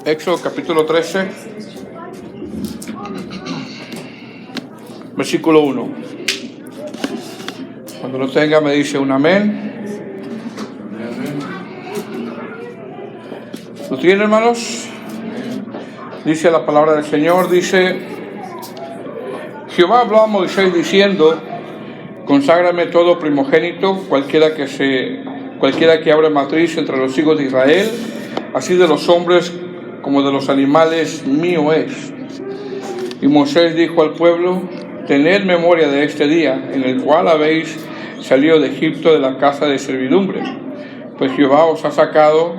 Éxodo capítulo 13, versículo 1. Cuando lo tenga me dice un amén. ¿Lo tienen, hermanos? Dice la palabra del Señor, dice: Jehová habló a Moisés diciendo: conságrame todo primogénito, cualquiera que abra matriz entre los hijos de Israel, así de los hombres como de los animales, mío es. Y Moisés dijo al pueblo: tened memoria de este día, en el cual habéis salido de Egipto, de la casa de servidumbre, pues Jehová os ha sacado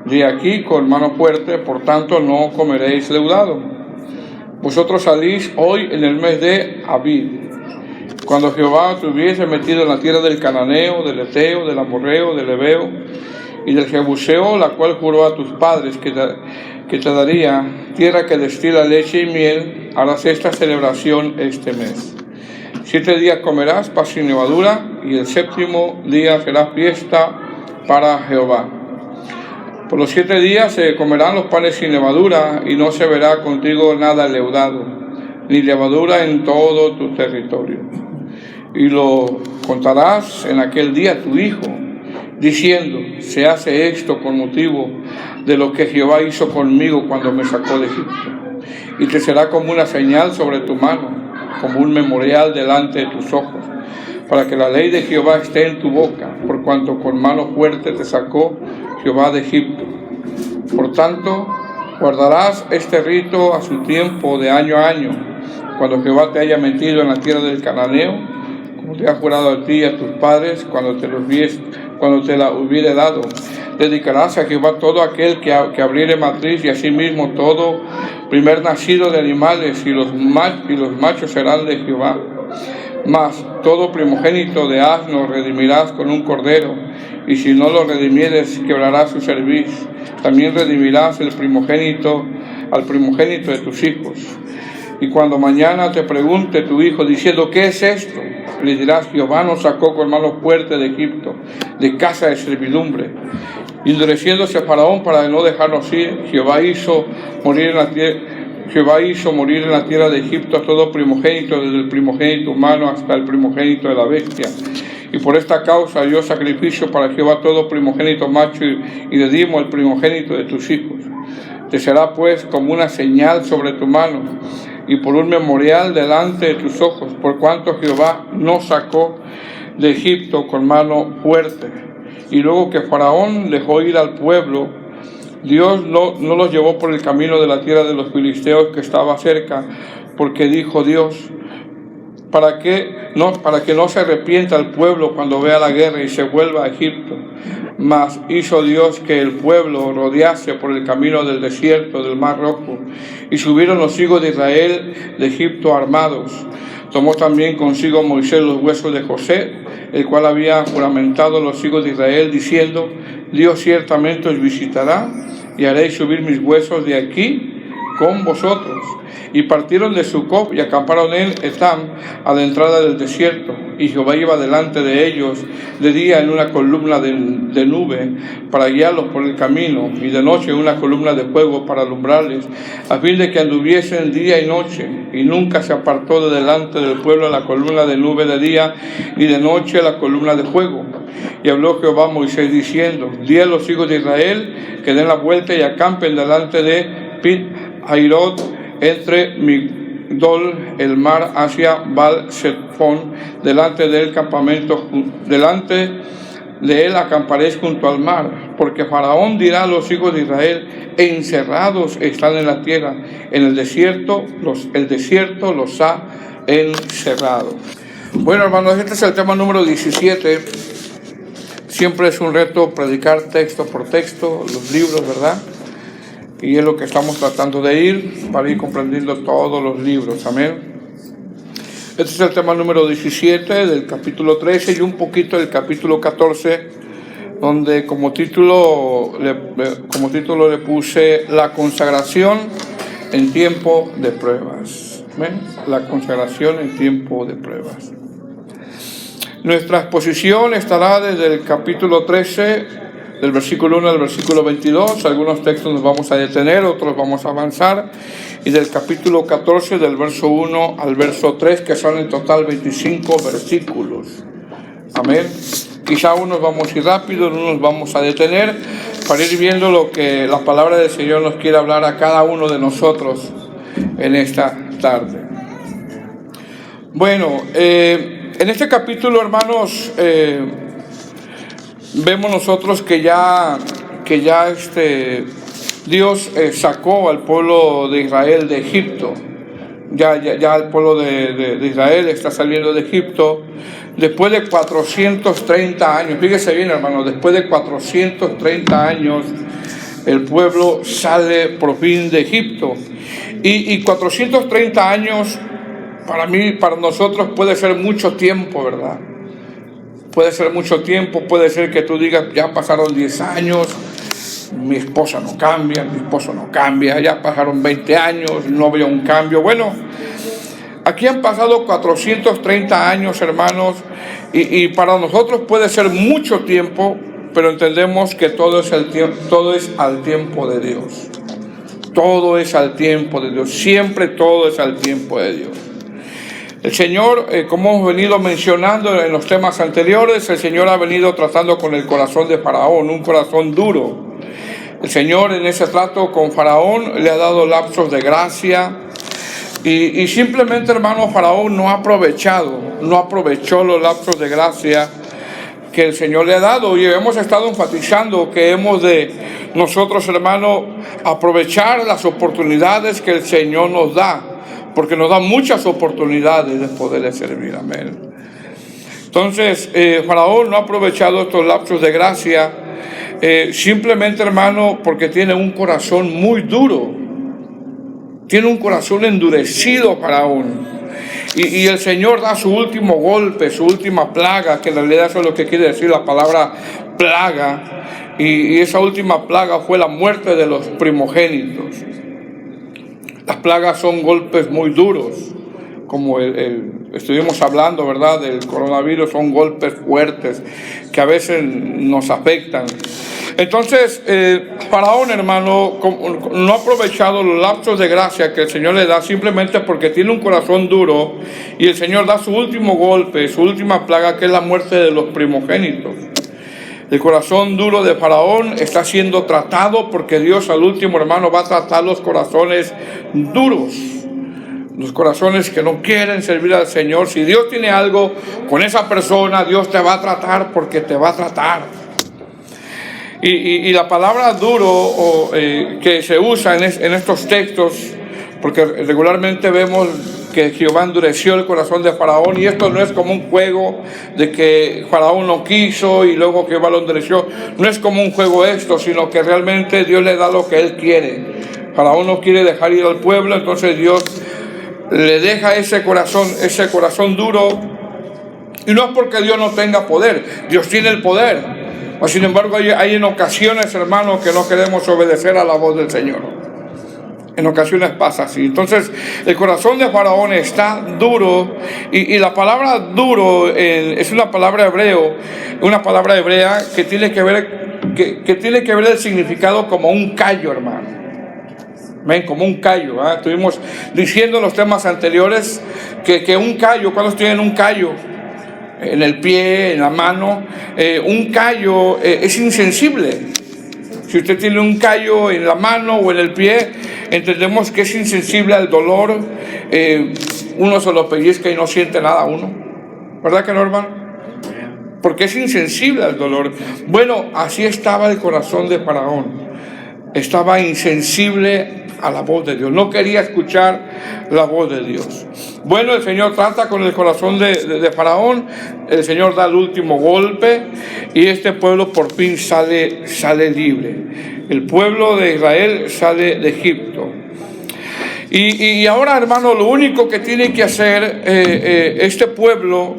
de aquí con mano fuerte, por tanto no comeréis leudado. Vosotros salís hoy en el mes de Abib, cuando Jehová te hubiese metido en la tierra del Cananeo, del Eteo, del Amorreo, del Ebeo y del Jebuseo, la cual juró a tus padres que te daría, tierra que destila leche y miel. Harás esta celebración este mes. 7 días comerás pan sin levadura, y el 7º día será fiesta para Jehová. Por los 7 días se comerán los panes sin levadura, y no se verá contigo nada leudado, ni levadura en todo tu territorio. Y lo contarás en aquel día a tu hijo, diciendo: se hace esto con motivo de lo que Jehová hizo conmigo cuando me sacó de Egipto. Y te será como una señal sobre tu mano, como un memorial delante de tus ojos, para que la ley de Jehová esté en tu boca, por cuanto con mano fuerte te sacó Jehová de Egipto. Por tanto, guardarás este rito a su tiempo, de año a año, cuando Jehová te haya metido en la tierra del Cananeo, como te ha jurado a ti y a tus padres, cuando te la hubiere dado. Dedicarás a Jehová todo aquel que abriere matriz, y asimismo todo primer nacido de animales, y los machos serán de Jehová. Mas todo primogénito de asno redimirás con un cordero, y si no lo redimieres, quebrarás su cerviz. También redimirás al primogénito de tus hijos. Y cuando mañana te pregunte tu hijo diciendo: ¿qué es esto?, le dirás: Jehová nos sacó con mano fuerte de Egipto, de casa de servidumbre. Endureciéndose Faraón para no dejarnos ir, Jehová hizo morir en la tierra de Egipto a todo primogénito, desde el primogénito humano hasta el primogénito de la bestia. Y por esta causa dio sacrificio para Jehová todo primogénito macho, y dedimos el primogénito de tus hijos. Te será pues como una señal sobre tu mano, y por un memorial delante de tus ojos, por cuanto Jehová nos sacó de Egipto con mano fuerte. Y luego que Faraón dejó ir al pueblo, Dios no los llevó por el camino de la tierra de los filisteos que estaba cerca, porque dijo Dios: para que no se arrepienta el pueblo cuando vea la guerra y se vuelva a Egipto. Mas hizo Dios que el pueblo rodease por el camino del desierto del Mar Rojo, y subieron los hijos de Israel de Egipto armados. Tomó también consigo Moisés los huesos de José, el cual había juramentado a los hijos de Israel, diciendo: Dios ciertamente os visitará, y haréis subir mis huesos de aquí con vosotros. Y partieron de Sucot y acamparon en Etam, a la entrada del desierto. Y Jehová iba delante de ellos de día en una columna de nube para guiarlos por el camino, y de noche en una columna de fuego para alumbrarles, a fin de que anduviesen día y noche. Y nunca se apartó de delante del pueblo la columna de nube de día, y de noche la columna de fuego. Y habló Jehová a Moisés diciendo: di a los hijos de Israel que den la vuelta y acampen delante de Pi-Hahirot, entre Migdol, el mar, hacia Baal-Zephón, delante del campamento, delante de él acamparéis junto al mar, porque Faraón dirá a los hijos de Israel: encerrados están en la tierra, en el desierto los ha encerrado. Bueno, hermanos, este es el tema número 17. Siempre es un reto predicar texto por texto, los libros, ¿verdad? Y es lo que estamos tratando de ir, para ir comprendiendo todos los libros. Amén. Este es el tema número 17 del capítulo 13 y un poquito del capítulo 14, donde como título le puse la consagración en tiempo de pruebas. ¿Ven? La consagración en tiempo de pruebas. Nuestra exposición estará desde el capítulo 13 del versículo 1 al versículo 22. Algunos textos nos vamos a detener, otros vamos a avanzar. Y del capítulo 14, del verso 1 al verso 3, que son en total 25 versículos. Amén. Quizá unos vamos a ir rápido, unos vamos a detener para ir viendo lo que la palabra del Señor nos quiere hablar a cada uno de nosotros en esta tarde. Bueno, en este capítulo, hermanos, vemos nosotros que ya Dios sacó al pueblo de Israel de Egipto. Ya el pueblo de Israel está saliendo de Egipto después de 430 años. Fíjese bien, hermano, después de 430 años el pueblo sale por fin de Egipto. Y 430 años para nosotros puede ser mucho tiempo, ¿verdad? Puede ser mucho tiempo, puede ser que tú digas, ya pasaron 10 años, mi esposa no cambia, mi esposo no cambia, ya pasaron 20 años, no veo un cambio. Bueno, aquí han pasado 430 años, hermanos, y para nosotros puede ser mucho tiempo, pero entendemos que todo es al tiempo de Dios. Todo es al tiempo de Dios, siempre todo es al tiempo de Dios. El Señor, como hemos venido mencionando en los temas anteriores, el Señor ha venido tratando con el corazón de Faraón, un corazón duro. El Señor en ese trato con Faraón le ha dado lapsos de gracia y simplemente, hermano, Faraón no aprovechó los lapsos de gracia que el Señor le ha dado, y hemos estado enfatizando que hemos de nosotros, hermano, aprovechar las oportunidades que el Señor nos da, porque nos da muchas oportunidades de poderle servir. Amén. Entonces, Faraón no ha aprovechado estos lapsos de gracia, simplemente, hermano, porque tiene un corazón muy duro. Tiene un corazón endurecido, Faraón. Y el Señor da su último golpe, su última plaga, que en realidad eso es lo que quiere decir la palabra plaga. Y esa última plaga fue la muerte de los primogénitos. Las plagas son golpes muy duros, como estuvimos hablando, ¿verdad?, del coronavirus. Son golpes fuertes que a veces nos afectan. Entonces, Faraón, hermano, no ha aprovechado los lapsos de gracia que el Señor le da, simplemente porque tiene un corazón duro, y el Señor da su último golpe, su última plaga, que es la muerte de los primogénitos. El corazón duro de Faraón está siendo tratado, porque Dios al último, hermano, va a tratar los corazones duros, los corazones que no quieren servir al Señor. Si Dios tiene algo con esa persona, Dios te va a tratar, porque te va a tratar. Y la palabra duro que se usa en estos textos, porque regularmente vemos que Jehová endureció el corazón de Faraón, y esto no es como un juego de que Faraón no quiso y luego Jehová lo endureció. No es como un juego esto, sino que realmente Dios le da lo que Él quiere. Faraón no quiere dejar ir al pueblo, entonces Dios le deja ese corazón duro, y no es porque Dios no tenga poder, Dios tiene el poder. Sin embargo, hay en ocasiones, hermanos, que no queremos obedecer a la voz del Señor. En ocasiones pasa así. Entonces, el corazón de Faraón está duro, y la palabra duro es una palabra hebrea que tiene que ver el significado como un callo, hermano. ¿Ven? Como un callo. Estuvimos diciendo en los temas anteriores que un callo, ¿cuántos tienen un callo? En el pie, en la mano. Un callo es insensible. Si usted tiene un callo en la mano o en el pie, entendemos que es insensible al dolor. Uno se lo pellizca y no siente nada uno. ¿Verdad que no, hermano? Porque es insensible al dolor. Bueno, así estaba el corazón de Faraón. Estaba insensible a la voz de Dios, no quería escuchar la voz de Dios. Bueno, el Señor trata con el corazón de Faraón, el Señor da el último golpe, y este pueblo por fin sale libre. El pueblo de Israel sale de Egipto. Y ahora, hermano, lo único que tiene que hacer este pueblo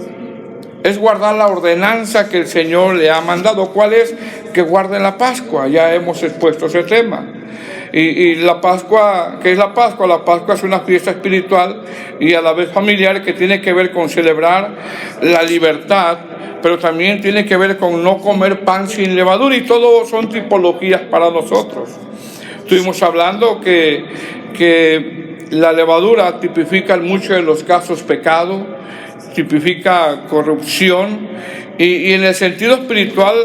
es guardar la ordenanza que el Señor le ha mandado. ¿Cuál es? Que guarden la Pascua. Ya hemos expuesto ese tema. Y la Pascua, ¿qué es la Pascua? La Pascua es una fiesta espiritual y a la vez familiar, que tiene que ver con celebrar la libertad pero también tiene que ver con no comer pan sin levadura, y todo son tipologías para nosotros. Estuvimos hablando que la levadura tipifica en muchos de los casos pecado, tipifica corrupción, y en el sentido espiritual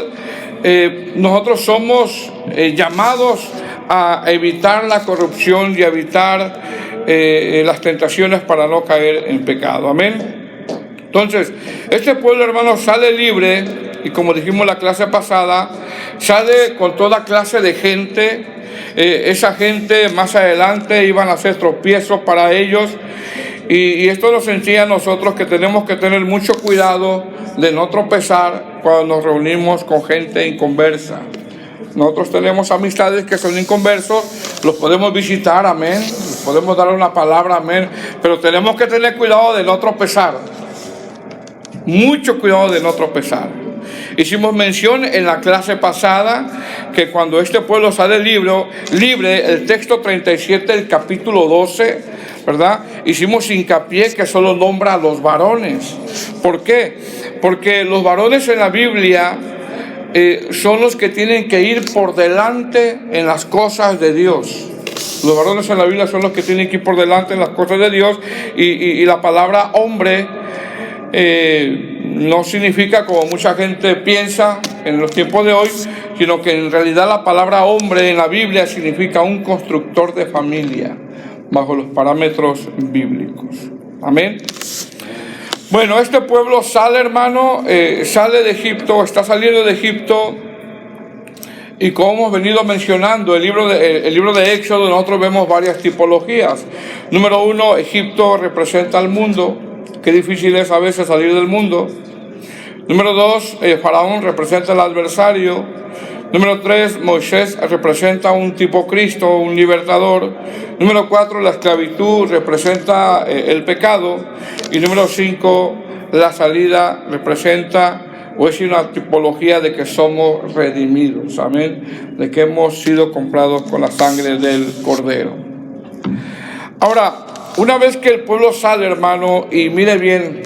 nosotros somos llamados a evitar la corrupción y a evitar las tentaciones para no caer en pecado. Amén. Entonces, este pueblo, hermanos, sale libre, y como dijimos la clase pasada, sale con toda clase de gente. Esa gente más adelante iban a ser tropiezos para ellos, y esto nos enseña a nosotros que tenemos que tener mucho cuidado de no tropezar cuando nos reunimos con gente inconversa. Nosotros tenemos amistades que son inconversos, los podemos visitar, amén, les podemos dar una palabra, amén, pero tenemos que tener cuidado de no tropezar. Mucho cuidado de no tropezar. Hicimos mención en la clase pasada que cuando este pueblo sale libre, el texto 37 del capítulo 12, ¿verdad? Hicimos hincapié que solo nombra a los varones. ¿Por qué? Porque los varones en la Biblia son los que tienen que ir por delante en las cosas de Dios. Los varones en la Biblia son los que tienen que ir por delante en las cosas de Dios, y la palabra hombre no significa, como mucha gente piensa en los tiempos de hoy, sino que en realidad la palabra hombre en la Biblia significa un constructor de familia, bajo los parámetros bíblicos. Amén. Bueno, este pueblo sale, hermano, sale de Egipto, está saliendo de Egipto, y como hemos venido mencionando, el libro de Éxodo, nosotros vemos varias tipologías. Número 1, Egipto representa al mundo. Qué difícil es a veces salir del mundo. Número 2, Faraón representa al adversario. Número 3, Moisés representa un tipo Cristo, un libertador. Número 4, la esclavitud representa el pecado. Y número 5, la salida representa, o es una tipología de que somos redimidos, amén, de que hemos sido comprados con la sangre del Cordero. Ahora, una vez que el pueblo sale, hermano, y mire bien,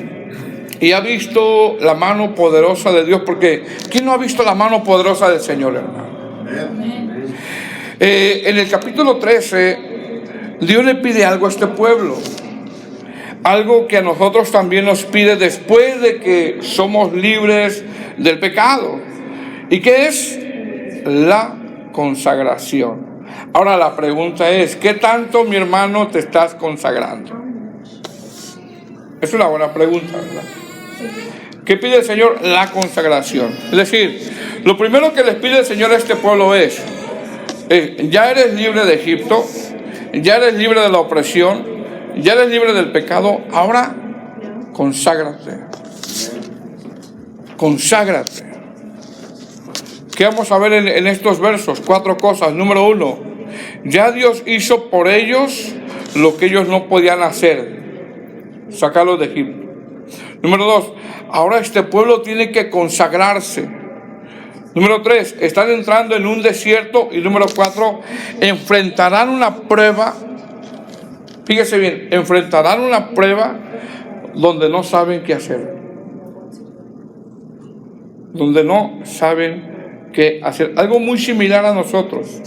y ha visto la mano poderosa de Dios, porque ¿quién no ha visto la mano poderosa del Señor, hermano? En el capítulo 13, Dios le pide algo a este pueblo, algo que a nosotros también nos pide después de que somos libres del pecado, y que es la consagración. Ahora la pregunta es, ¿qué tanto, mi hermano, te estás consagrando? Es una buena pregunta, ¿verdad? ¿Qué pide el Señor? La consagración. Es decir, lo primero que les pide el Señor a este pueblo es, ya eres libre de Egipto, ya eres libre de la opresión, ya eres libre del pecado, ahora conságrate. Conságrate. ¿Qué vamos a ver en estos versos? 4 cosas. Número 1, ya Dios hizo por ellos lo que ellos no podían hacer, sacarlos de Egipto. Número 2, ahora este pueblo tiene que consagrarse. Número 3, están entrando en un desierto. Y número 4, enfrentarán una prueba. Fíjese bien, enfrentarán una prueba donde no saben qué hacer. Donde no saben qué hacer. Algo muy similar a nosotros.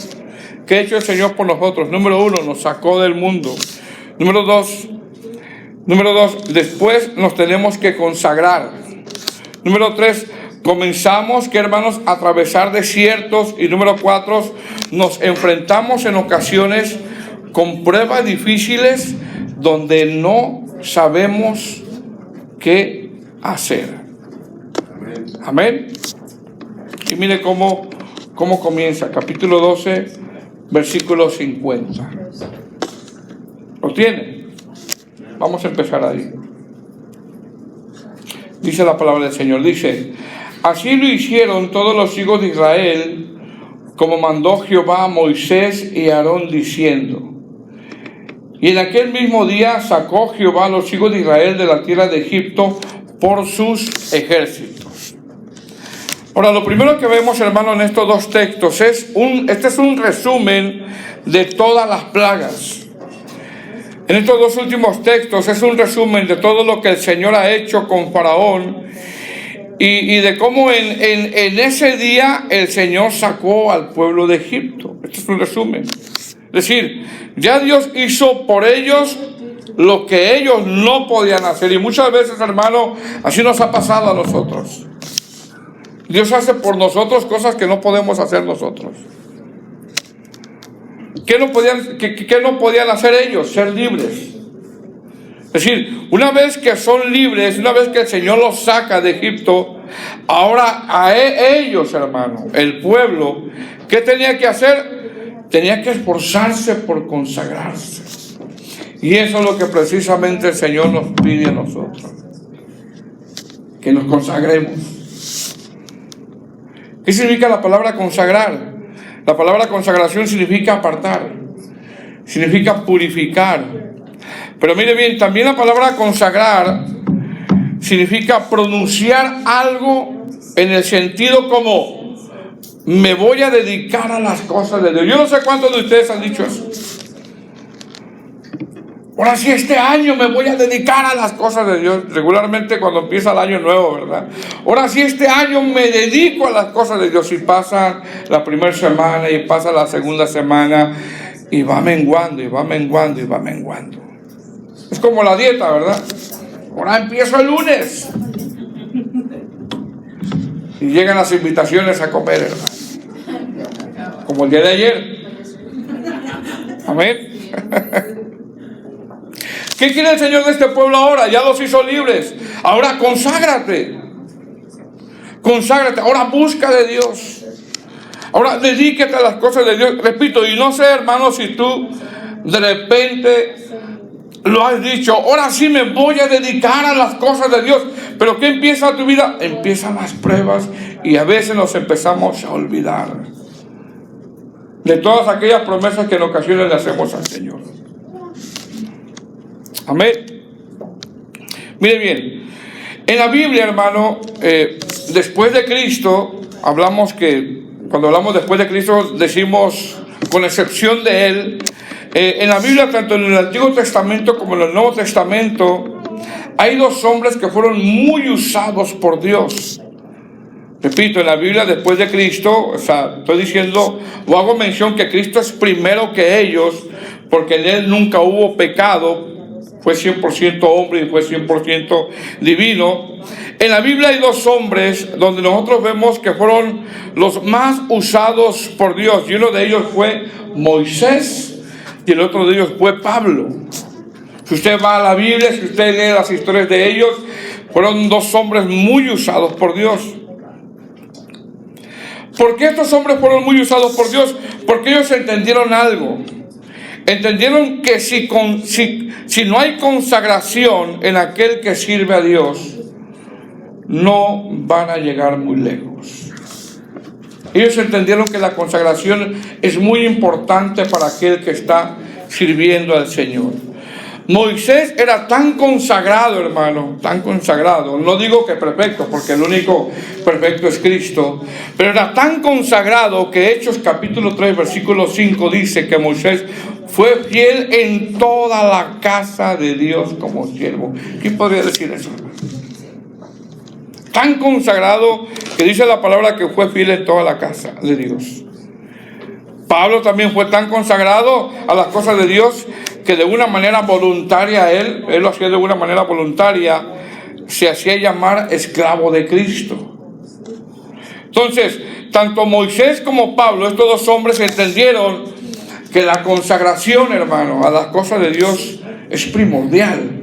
¿Qué ha hecho el Señor por nosotros? Número 1, nos sacó del mundo. Número 2, después nos tenemos que consagrar. Número 3, comenzamos, que hermanos, a atravesar desiertos. Y número 4, nos enfrentamos en ocasiones con pruebas difíciles donde no sabemos qué hacer. Amén. Y mire cómo comienza, capítulo 12, versículo 50. ¿Lo tiene? Vamos a empezar ahí. Dice la palabra del Señor, dice: así lo hicieron todos los hijos de Israel, como mandó Jehová a Moisés y a Aarón, diciendo. Y en aquel mismo día sacó Jehová a los hijos de Israel de la tierra de Egipto por sus ejércitos. Ahora, lo primero que vemos, hermano, en estos dos textos este es un resumen de todas las plagas. En estos dos últimos textos es un resumen de todo lo que el Señor ha hecho con Faraón y de cómo en ese día el Señor sacó al pueblo de Egipto. Esto es un resumen. Es decir, ya Dios hizo por ellos lo que ellos no podían hacer. Y muchas veces, hermano, así nos ha pasado a nosotros. Dios hace por nosotros cosas que no podemos hacer nosotros. ¿Qué no podían hacer ellos? Ser libres. Es decir, una vez que son libres, una vez que el Señor los saca de Egipto, ahora a ellos, hermano, el pueblo, ¿qué tenía que hacer? Tenía que esforzarse por consagrarse. Y eso es lo que precisamente el Señor nos pide a nosotros. Que nos consagremos. ¿Qué significa la palabra consagrar? La palabra consagración significa apartar, significa purificar. Pero mire bien, también la palabra consagrar significa pronunciar algo en el sentido como me voy a dedicar a las cosas de Dios. Yo no sé cuántos de ustedes han dicho eso. Ahora sí, este año me voy a dedicar a las cosas de Dios. Regularmente cuando empieza el año nuevo, ¿verdad? Ahora sí, este año me dedico a las cosas de Dios. Y pasa la primera semana y pasa la segunda semana y va menguando y va menguando y va menguando. Es como la dieta, ¿verdad? Ahora empiezo el lunes. Y llegan las invitaciones a comer, ¿verdad? Como el día de ayer. Amén. ¿Qué quiere el Señor de este pueblo ahora? Ya los hizo libres. Ahora conságrate. Conságrate. Ahora busca de Dios. Ahora dedícate a las cosas de Dios. Repito, y no sé, hermano, si tú de repente lo has dicho, ahora sí me voy a dedicar a las cosas de Dios. Pero ¿qué empieza tu vida? Empiezan las pruebas y a veces nos empezamos a olvidar de todas aquellas promesas que en ocasiones le hacemos al Señor. Amén. Mire bien, en la Biblia, hermano, después de Cristo, cuando hablamos después de Cristo, decimos con excepción de Él. En la Biblia, tanto en el Antiguo Testamento como en el Nuevo Testamento, hay dos hombres que fueron muy usados por Dios. Repito, en la Biblia después de Cristo, estoy diciendo o hago mención que Cristo es primero que ellos, porque en Él nunca hubo pecado. Fue 100% hombre y fue 100% divino. En la Biblia hay dos hombres donde nosotros vemos que fueron los más usados por Dios. Y uno de ellos fue Moisés y el otro de ellos fue Pablo. Si usted va a la Biblia, si usted lee las historias de ellos, fueron dos hombres muy usados por Dios. ¿Por qué estos hombres fueron muy usados por Dios? Porque ellos entendieron algo. Entendieron que si no hay consagración en aquel que sirve a Dios, no van a llegar muy lejos. Ellos entendieron que la consagración es muy importante para aquel que está sirviendo al Señor. Moisés era tan consagrado, hermano, tan consagrado. No digo que perfecto, porque el único perfecto es Cristo. Pero era tan consagrado que Hechos capítulo 3, versículo 5 dice que Moisés fue fiel en toda la casa de Dios como siervo. ¿Quién podría decir eso? Tan consagrado que dice la palabra que fue fiel en toda la casa de Dios. Pablo también fue tan consagrado a las cosas de Dios que de una manera voluntaria él lo hacía de una manera voluntaria, se hacía llamar esclavo de Cristo. Entonces, tanto Moisés como Pablo, estos dos hombres entendieron que la consagración, hermano, a las cosas de Dios es primordial.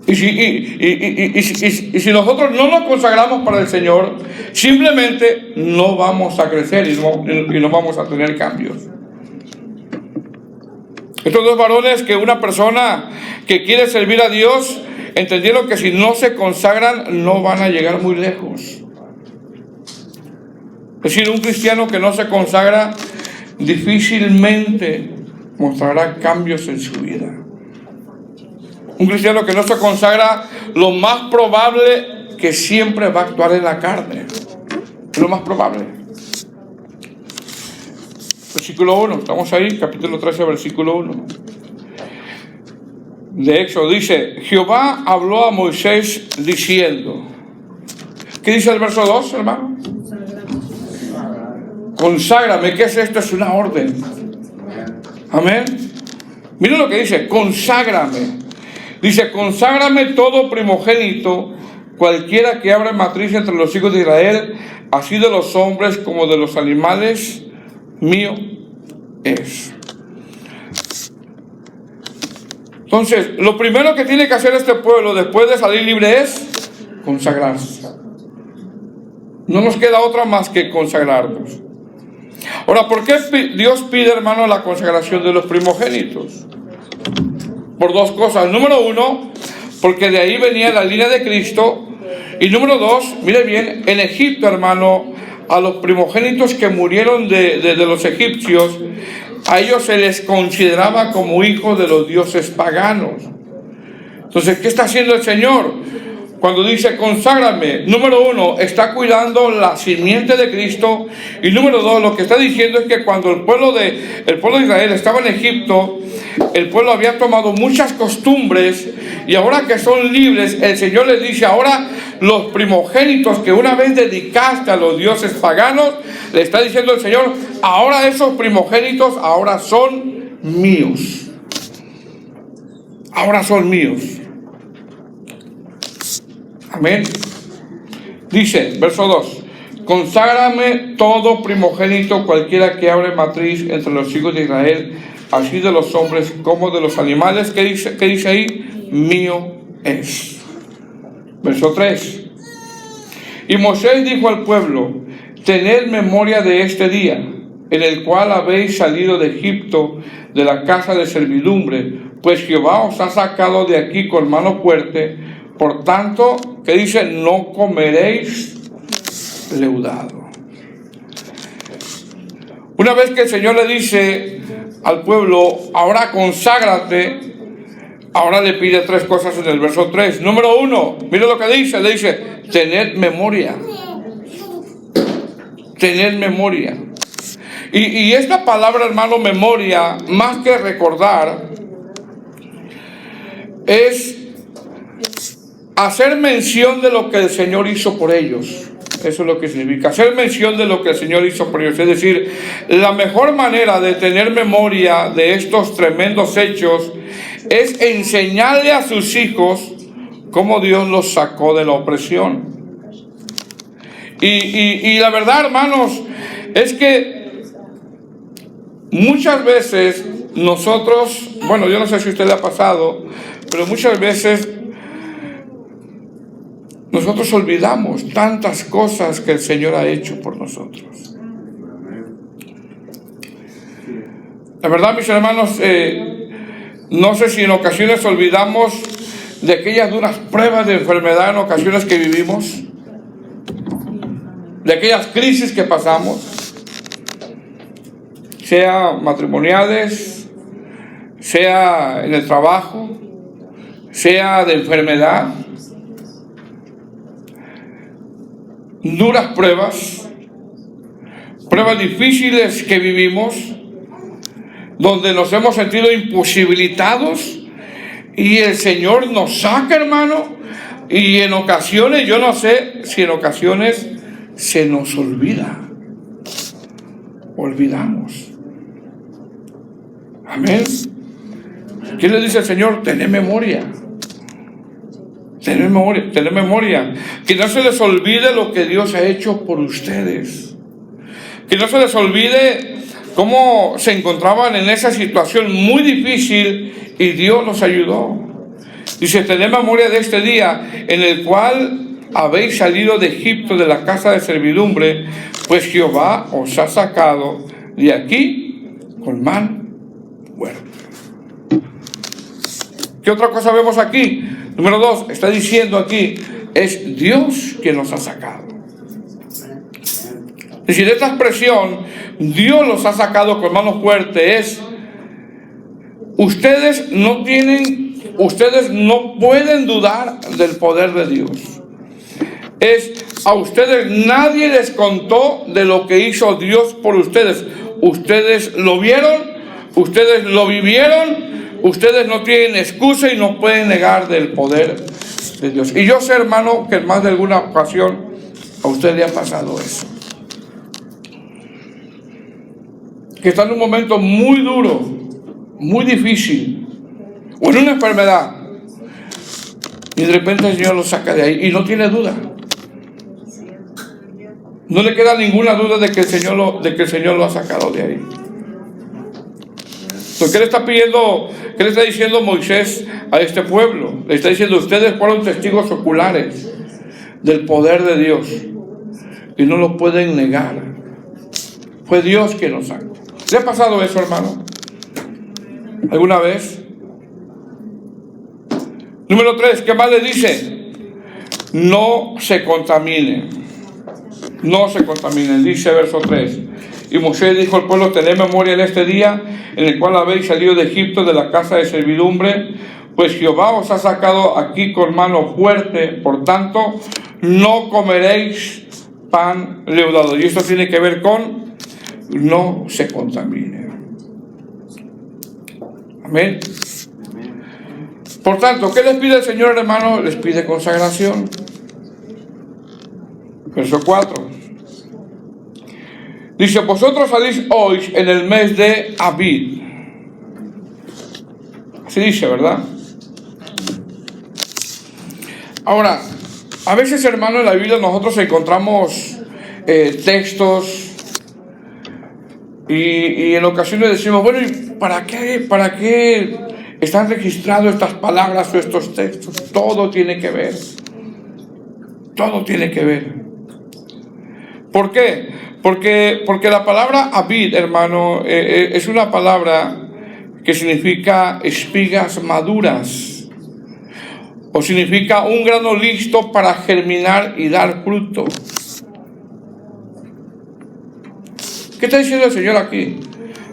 Y si nosotros no nos consagramos para el Señor, simplemente no vamos a crecer y no vamos a tener cambios. Estos dos varones, que una persona que quiere servir a Dios, entendieron que si no se consagran no van a llegar muy lejos. Es decir, un cristiano que no se consagra difícilmente mostrará cambios en su vida. Un cristiano que no se consagra, lo más probable que siempre va a actuar en la carne. Es lo más probable. Versículo 1, estamos ahí, capítulo 13, versículo 1. De Éxodo dice: Jehová habló a Moisés diciendo. ¿Qué dice el verso 2, hermano? Conságrame. ¿Qué es esto? Es una orden. Amén. Miren lo que dice, conságrame. Dice, conságrame todo primogénito, cualquiera que abra matriz entre los hijos de Israel, así de los hombres como de los animales, mío es. Entonces, lo primero que tiene que hacer este pueblo después de salir libre es consagrarse. No nos queda otra más que consagrarnos. Ahora, ¿por qué Dios pide, hermano, la consagración de los primogénitos? Por dos cosas. Número uno, porque de ahí venía la línea de Cristo. Y número dos, mire bien, en Egipto, hermano, a los primogénitos que murieron de los egipcios, a ellos se les consideraba como hijos de los dioses paganos. Entonces, ¿qué está haciendo el Señor? Cuando dice conságrame, número uno, está cuidando la simiente de Cristo. Y número dos, lo que está diciendo es que cuando el pueblo de Israel estaba en Egipto, el pueblo había tomado muchas costumbres, y ahora que son libres, el Señor les dice, ahora los primogénitos que una vez dedicaste a los dioses paganos, le está diciendo el Señor, ahora esos primogénitos ahora son míos. Ahora son míos. Amén. Dice, verso 2, conságrame todo primogénito, cualquiera que abre matriz entre los hijos de Israel, así de los hombres como de los animales. ¿Qué dice ahí? Mío es. Verso 3. Y Moisés dijo al pueblo, tened memoria de este día, en el cual habéis salido de Egipto, de la casa de servidumbre, pues Jehová os ha sacado de aquí con mano fuerte. Por tanto, ¿qué dice? No comeréis leudado. Una vez que el Señor le dice al pueblo, ahora conságrate, ahora le pide tres cosas en el verso 3. Número 1, mire lo que dice, le dice, tened memoria. Tened memoria. Y esta palabra, hermano, memoria, más que recordar, es hacer mención de lo que el Señor hizo por ellos. Eso es lo que significa, hacer mención de lo que el Señor hizo por ellos. Es decir, la mejor manera de tener memoria de estos tremendos hechos es enseñarle a sus hijos cómo Dios los sacó de la opresión. Y la verdad, hermanos, es que muchas veces nosotros, bueno, yo no sé si a usted le ha pasado, pero muchas veces nosotros olvidamos tantas cosas que el Señor ha hecho por nosotros. La verdad, mis hermanos, no sé si en ocasiones olvidamos de aquellas duras pruebas de enfermedad en ocasiones que vivimos, de aquellas crisis que pasamos, sea matrimoniales, sea en el trabajo, sea de enfermedad. Duras pruebas difíciles que vivimos, donde nos hemos sentido imposibilitados y el Señor nos saca, hermano, y en ocasiones, yo no sé si en ocasiones se nos olvidamos. Amén. ¿Qué le dice el Señor? Tened memoria. Tener memoria, que no se les olvide lo que Dios ha hecho por ustedes, que no se les olvide cómo se encontraban en esa situación muy difícil y Dios los ayudó. Dice, tened memoria de este día en el cual habéis salido de Egipto, de la casa de servidumbre, pues Jehová os ha sacado de aquí con mano fuerte. ¿Qué otra cosa vemos aquí? Número 2, está diciendo aquí, es Dios quien nos ha sacado. Es decir, esta expresión, Dios los ha sacado con mano fuerte, es, ustedes no pueden dudar del poder de Dios. Es, a ustedes nadie les contó de lo que hizo Dios por ustedes. Ustedes lo vieron, ustedes lo vivieron. Ustedes no tienen excusa y no pueden negar del poder de Dios. Y yo sé, hermano, que en más de alguna ocasión ¿A usted le ha pasado eso? Que está en un momento muy duro, muy difícil, o en una enfermedad, y de repente el Señor lo saca de ahí y no tiene duda. No le queda ninguna duda de que el Señor lo ha sacado de ahí. Entonces, ¿qué le está pidiendo? ¿Qué le está diciendo Moisés a este pueblo? Le está diciendo: ustedes fueron testigos oculares del poder de Dios y no lo pueden negar. Fue Dios quien los sacó. ¿Le ha pasado eso, hermano? ¿Alguna vez? Número 3, ¿qué más le dice? No se contaminen. No se contaminen, dice verso 3. Y Moisés dijo al pueblo: tened memoria en este día en el cual habéis salido de Egipto, de la casa de servidumbre, pues Jehová os ha sacado aquí con mano fuerte, por tanto, no comeréis pan leudado. Y esto tiene que ver con no se contamine. Amén. Por tanto, ¿qué les pide el Señor, hermano? Les pide consagración. Verso 4. Dice: vosotros salís hoy en el mes de Abib. Así dice, ¿verdad? Ahora, a veces, hermano, en la Biblia nosotros encontramos textos y en ocasiones decimos: bueno, ¿y para qué están registrados estas palabras o estos textos? Todo tiene que ver. Todo tiene que ver. ¿Por qué? Porque la palabra Abib, hermano, es una palabra que significa espigas maduras, o significa un grano listo para germinar y dar fruto. ¿Qué está diciendo el Señor aquí?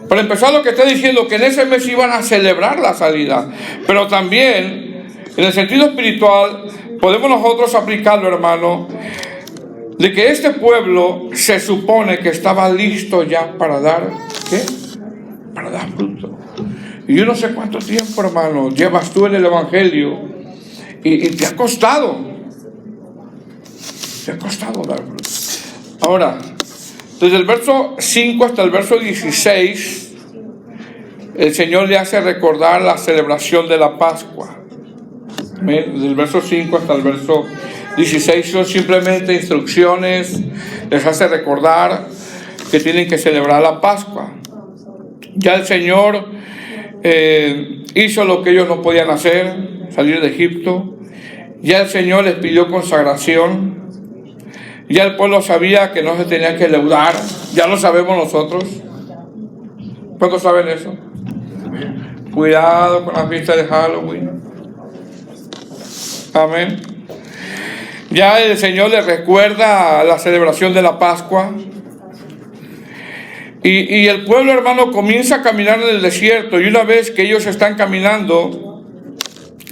Para empezar, lo que está diciendo, que en ese mes iban a celebrar la salida, pero también en el sentido espiritual podemos nosotros aplicarlo, hermano, de que este pueblo se supone que estaba listo ya para dar, ¿qué? Para dar fruto. Y yo no sé cuánto tiempo, hermano, llevas tú en el Evangelio y te ha costado. Te ha costado dar fruto. Ahora, desde el verso 5 hasta el verso 16, el Señor le hace recordar la celebración de la Pascua. Desde el verso 5 hasta el verso 16 son simplemente instrucciones, les hace recordar que tienen que celebrar la Pascua. Ya el Señor hizo lo que ellos no podían hacer, salir de Egipto. Ya el Señor les pidió consagración. Ya el pueblo sabía que no se tenía que leudar. Ya lo sabemos nosotros. ¿Cuántos saben eso? Cuidado con la fiesta de Halloween. Amén. Ya el Señor les recuerda la celebración de la Pascua. Y el pueblo, hermano, comienza a caminar en el desierto. Y una vez que ellos están caminando,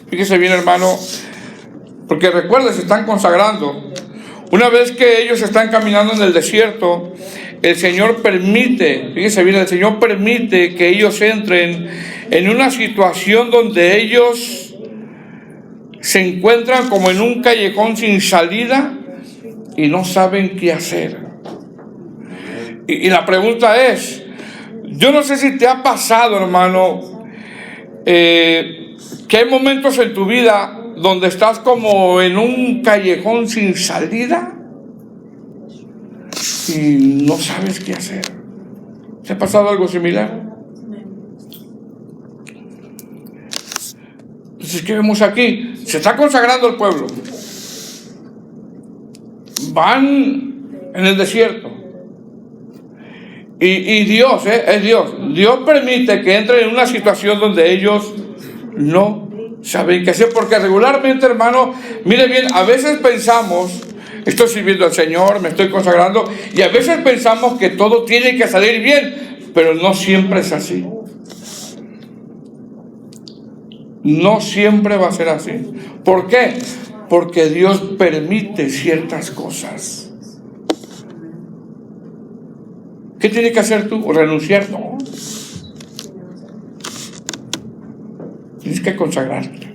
fíjese bien, hermano, porque recuerden, se están consagrando. Una vez que ellos están caminando en el desierto, el Señor permite, fíjese bien, el Señor permite que ellos entren en una situación donde ellos se encuentran como en un callejón sin salida y no saben qué hacer. Y la pregunta es, yo no sé si te ha pasado, hermano, que hay momentos en tu vida donde estás como en un callejón sin salida y no sabes qué hacer. ¿Te ha pasado algo similar? Entonces, ¿qué vemos aquí? Se está consagrando el pueblo. Van en el desierto. Y Dios, es Dios. Dios permite que entren en una situación donde ellos no saben qué hacer. Porque regularmente, hermano, mire bien, a veces pensamos, estoy sirviendo al Señor, me estoy consagrando, y a veces pensamos que todo tiene que salir bien, pero no siempre es así. No siempre va a ser así. ¿Por qué? Porque Dios permite ciertas cosas. ¿Qué tienes que hacer tú? ¿Renunciar? No. Tienes que consagrarte.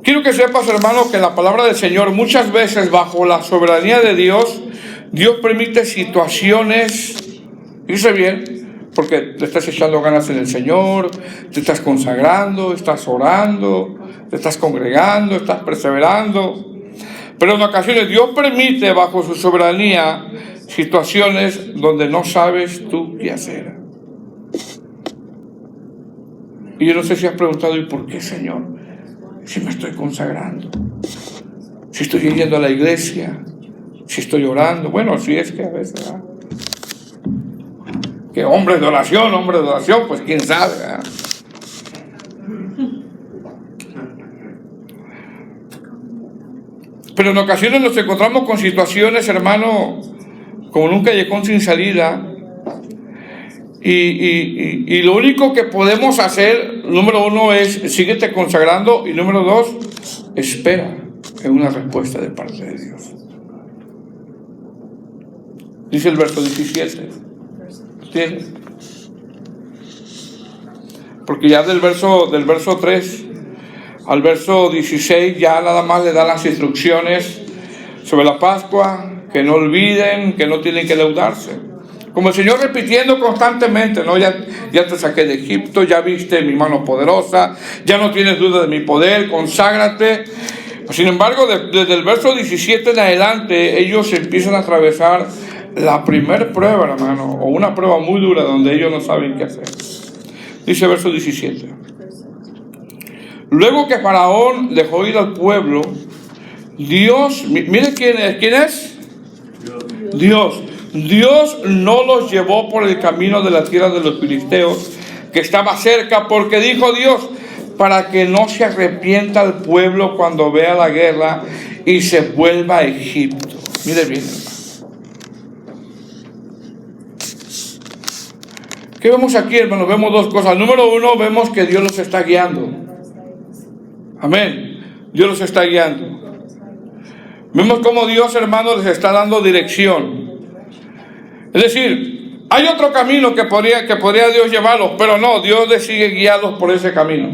quiero que sepas, hermano, que la palabra del Señor muchas veces bajo la soberanía de Dios, Dios permite situaciones, dice bien, porque te estás echando ganas en el Señor, te estás consagrando, estás orando, te estás congregando, estás perseverando. Pero en ocasiones Dios permite bajo su soberanía situaciones donde no sabes tú qué hacer. Y yo no sé si has preguntado, ¿y por qué, Señor? Si me estoy consagrando, si estoy yendo a la iglesia, si estoy orando. Bueno, si es que a veces, ¿verdad? Que hombre de oración, pues quién sabe, ¿verdad? Pero en ocasiones nos encontramos con situaciones, hermano, como en un callejón sin salida. Y lo único que podemos hacer, número uno, es síguete consagrando. Y número dos, espera en una respuesta de parte de Dios. Dice el verso 17. ¿Entiendes? Porque ya del verso 3 al verso 16 ya nada más le da las instrucciones sobre la Pascua, que no olviden, que no tienen que endeudarse. Como el Señor repitiendo constantemente, ¿no? Ya te saqué de Egipto, ya viste mi mano poderosa, ya no tienes duda de mi poder, conságrate. Sin embargo, desde el verso 17 en adelante, ellos empiezan a atravesar la primer prueba, hermano, o una prueba muy dura donde ellos no saben qué hacer. Dice el verso 17. Luego que Faraón dejó ir al pueblo, Dios, mire quién es. Dios no los llevó por el camino de la tierra de los filisteos, que estaba cerca, porque dijo Dios, para que no se arrepienta el pueblo cuando vea la guerra y se vuelva a Egipto. Mire bien, hermano. ¿Qué vemos aquí, hermano? Vemos dos cosas. Número uno, vemos que Dios los está guiando. Amén. Dios los está guiando. Vemos cómo Dios, hermano, les está dando dirección. Es decir, hay otro camino que podría Dios llevarlos, pero no, Dios decide guiarlos por ese camino.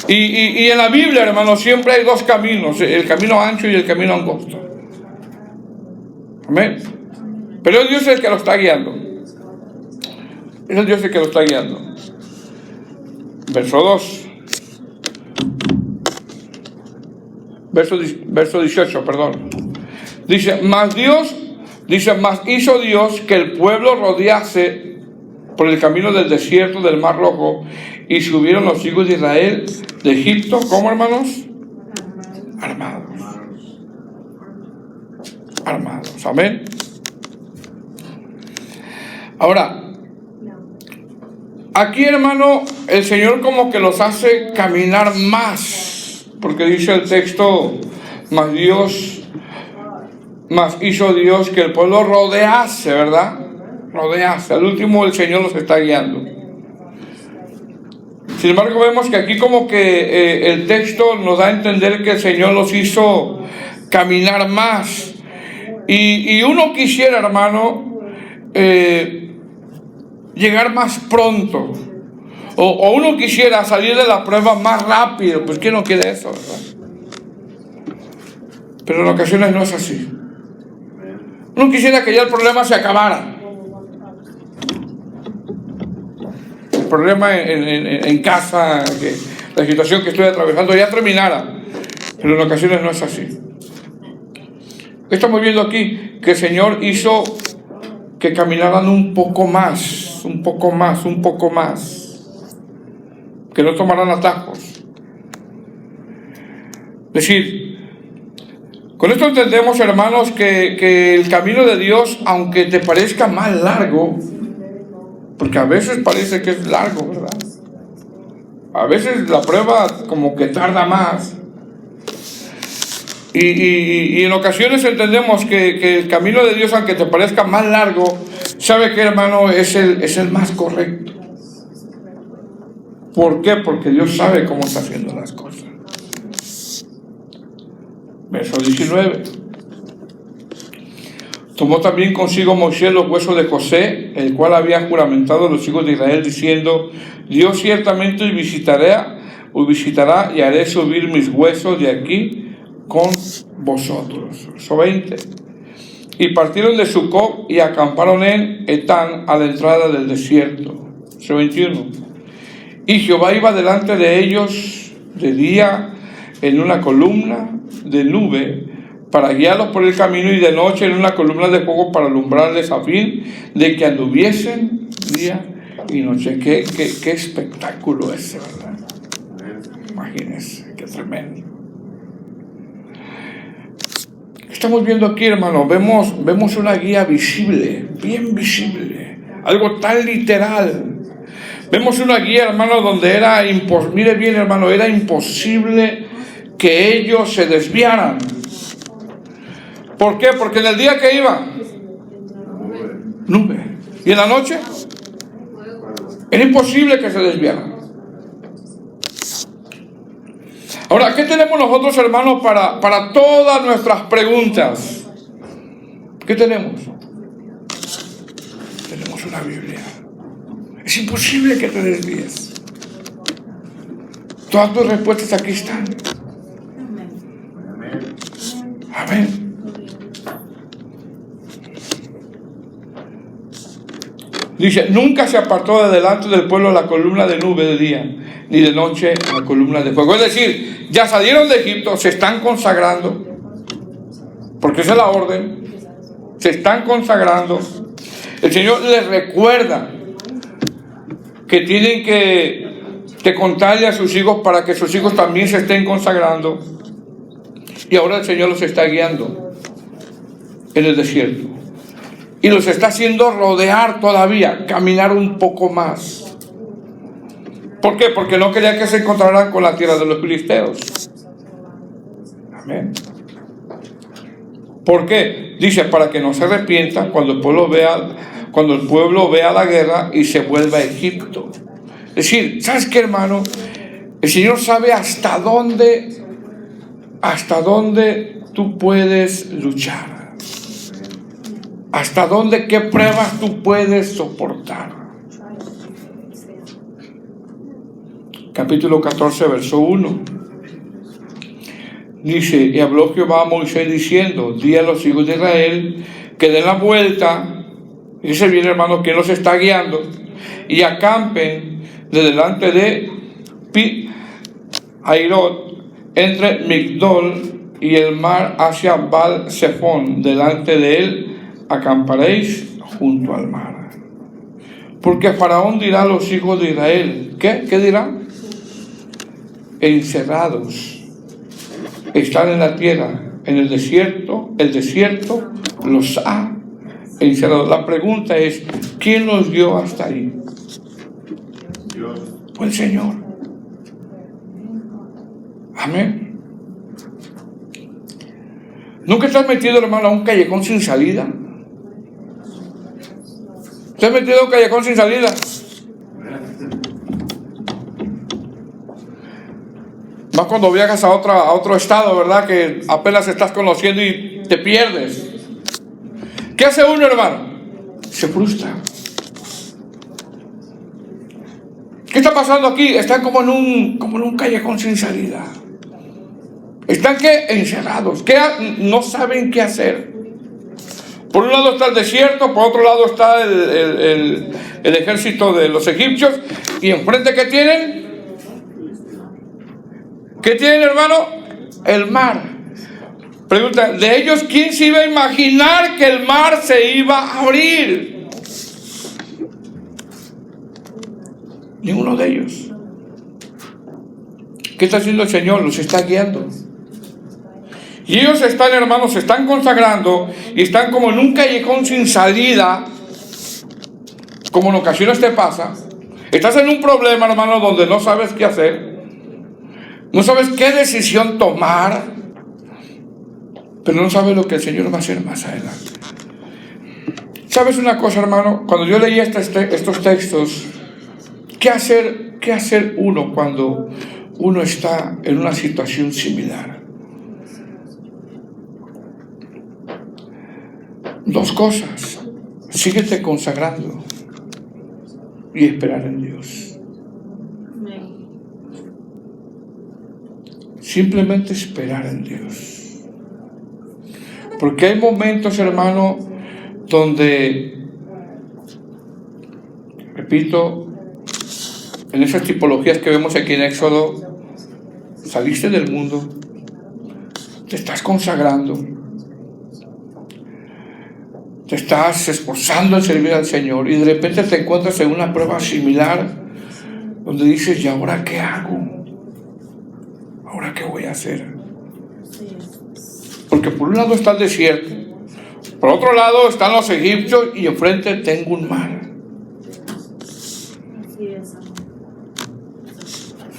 Y en la Biblia, hermano, siempre hay dos caminos, el camino ancho y el camino angosto. Amén. Pero Dios es el que lo está guiando. Es el Dios el que lo está guiando. Verso 2. Verso 18, perdón. Dice, mas hizo Dios que el pueblo rodease por el camino del desierto del Mar Rojo, y subieron los hijos de Israel de Egipto, ¿cómo, hermanos? Armados, amén. Ahora, aquí, hermano, el Señor como que los hace caminar más, porque dice el texto, mas hizo Dios que el pueblo rodease, ¿verdad? Rodease. Al último el Señor los está guiando. Sin embargo, vemos que aquí como que el texto nos da a entender que el Señor los hizo caminar más. Y uno quisiera, hermano, llegar más pronto. O uno quisiera salir de la prueba más rápido. Pues ¿quién no quiere eso, verdad? Pero en ocasiones no es así. Uno quisiera que ya el problema se acabara. El problema en casa, que la situación que estoy atravesando ya terminara. Pero en ocasiones no es así. Estamos viendo aquí que el Señor hizo que caminaran un poco más. Que no tomaran atajos. Es decir, con esto entendemos, hermanos, que el camino de Dios, aunque te parezca más largo, porque a veces parece que es largo, ¿verdad? A veces la prueba como que tarda más. Y en ocasiones entendemos que el camino de Dios, aunque te parezca más largo, ¿sabe qué, hermano? Es el más correcto. ¿Por qué? Porque Dios sabe cómo está haciendo las cosas. Verso 19. Tomó también consigo Moisés los huesos de José, el cual había juramentado a los hijos de Israel, diciendo, Dios ciertamente visitará os visitará y haré subir mis huesos de aquí con vosotros. Verso 20. Y partieron de Sucot y acamparon en Etán a la entrada del desierto. Verso 21. Y Jehová iba delante de ellos de día en una columna de nube para guiarlos por el camino, y de noche en una columna de fuego para alumbrarles, a fin de que anduviesen día y noche. Qué espectáculo ese, ¿verdad? Imagínense, qué tremendo. ¿Qué estamos viendo aquí, hermano? Vemos una guía visible, bien visible, algo tan literal. Vemos una guía, hermano, donde era imposible, mire bien, hermano, era imposible que ellos se desviaran. ¿Por qué? Porque en el día que iba, nube. Y en la noche, era imposible que se desviaran. Ahora, ¿qué tenemos nosotros, hermanos, para todas nuestras preguntas? ¿Qué tenemos? Tenemos una Biblia. Es imposible que te desvíes. Todas tus respuestas aquí están. Amén. Dice, nunca se apartó de delante del pueblo la columna de nube de día, ni de noche la columna de fuego. Es decir, ya salieron de Egipto, se están consagrando, porque esa es la orden, se están consagrando. El Señor les recuerda que tienen que contarle a sus hijos para que sus hijos también se estén consagrando. Y ahora el Señor los está guiando en el desierto. Y los está haciendo rodear todavía, caminar un poco más. ¿Por qué? Porque no quería que se encontraran con la tierra de los filisteos. Amén. ¿Por qué? Dice, para que no se arrepientan cuando el pueblo vea la guerra y se vuelva a Egipto. Es decir, ¿sabes qué, hermano? El Señor sabe hasta dónde tú puedes luchar. Hasta dónde, qué pruebas tú puedes soportar. Capítulo 14, verso 1. Dice, y habló Jehová a Moisés diciendo, di a los hijos de Israel que den la vuelta. Dice bien, hermano, que los está guiando, y acampen de delante de Pi-Hairot, entre Migdol y el mar hacia Baal-Zephón. Delante de él acamparéis junto al mar. Porque Faraón dirá a los hijos de Israel, ¿qué dirá? Encerrados están en la tierra, en el desierto los ha encerrado. La pregunta es, ¿quién los dio hasta ahí? Dios. Fue el Señor. Amén. ¿Nunca te has metido, hermano, a un callejón sin salida? ¿Te has metido a un callejón sin salida? Más cuando viajas a otro estado, ¿verdad? Que apenas estás conociendo y te pierdes. ¿Qué hace uno, hermano? Se frustra. ¿Qué está pasando aquí? Están como en un callejón sin salida. Están encerrados. No saben qué hacer. Por un lado está el desierto, por otro lado está el ejército de los egipcios, y enfrente ¿qué tienen? ¿Qué tienen, hermano? El mar. Pregunta, ¿de ellos quién se iba a imaginar que el mar se iba a abrir? Ninguno de ellos. ¿Qué está haciendo el Señor? Los está guiando. Y ellos están, hermanos, se están consagrando y están como en un callejón sin salida, como en ocasiones te pasa. Estás en un problema, hermano, donde no sabes qué hacer. No sabes qué decisión tomar, pero no sabes lo que el Señor va a hacer más adelante. ¿Sabes una cosa, hermano? Cuando yo leía estos textos, ¿qué hacer uno cuando uno está en una situación similar? Dos cosas: síguete consagrando y esperar en Dios. simplemente esperar en Dios. Porque hay momentos, hermano, donde, repito, en esas tipologías que vemos aquí en Éxodo, saliste del mundo, te estás consagrando, te estás esforzando en servir al Señor y de repente te encuentras en una prueba similar donde dices, ¿y ahora qué hago? ¿Ahora qué voy a hacer? Porque por un lado está el desierto, por otro lado están los egipcios y enfrente tengo un mar.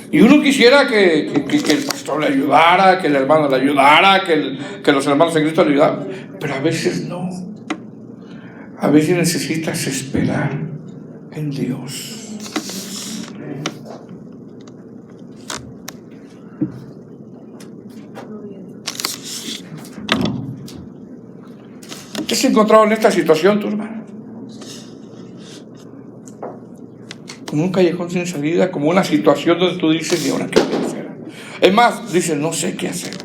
Y uno quisiera que el pastor le ayudara, que el hermano le ayudara, que los hermanos en Cristo le ayudaran, pero a veces no. A veces necesitas esperar en Dios. ¿Te has encontrado en esta situación, tu hermano? Como un callejón sin salida, como una situación donde tú dices, ¿y ahora qué voy a hacer? Es más, dices, no sé qué hacer.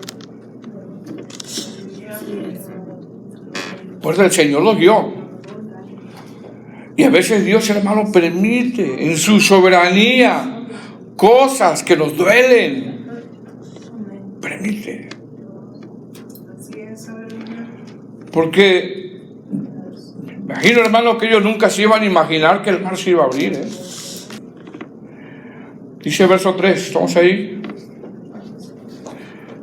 Pues el Señor lo guió. Y a veces Dios, hermano, permite en su soberanía cosas que nos duelen. Permite. Porque me imagino, hermano, que ellos nunca se iban a imaginar que el mar se iba a abrir. Dice verso 3, ¿estamos ahí?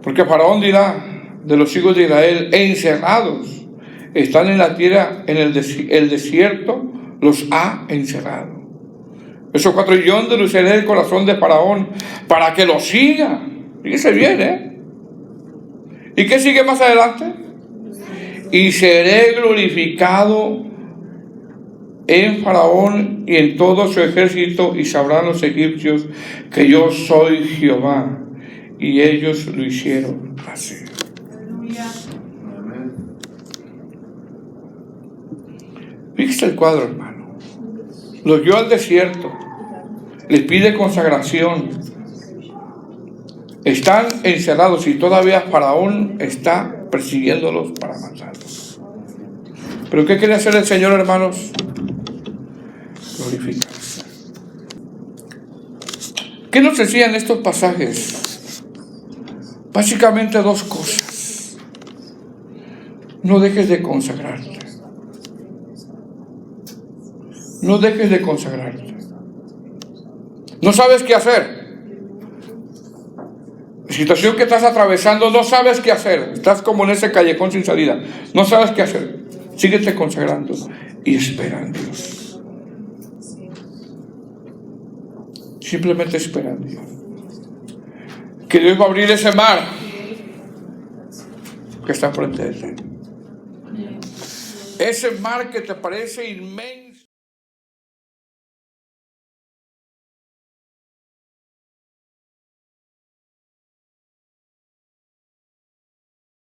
Porque Faraón dirá de los hijos de Israel, encerrados, están en la tierra, en el desierto, los ha encerrado. Verso 4, y yo endureceré el corazón de Faraón para que lo siga. Fíjese bien, ¿Y qué sigue más adelante? Y seré glorificado en Faraón y en todo su ejército, y sabrán los egipcios que yo soy Jehová. Y ellos lo hicieron así. Fíjese el cuadro, hermano. Los guió al desierto, les pide consagración, están encerrados y todavía Faraón está persiguiéndolos para matarlos. ¿Pero qué quiere hacer el Señor, hermanos? Glorificarse. ¿Qué nos decían estos pasajes? Básicamente dos cosas. No dejes de consagrarte. No dejes de consagrarte. No sabes qué hacer. La situación que estás atravesando, no sabes qué hacer. Estás como en ese callejón sin salida. No sabes qué hacer. Síguete consagrando y espera en Dios. Simplemente espera en Dios. Que Dios va a abrir ese mar que está frente de ti. Ese mar que te parece inmenso.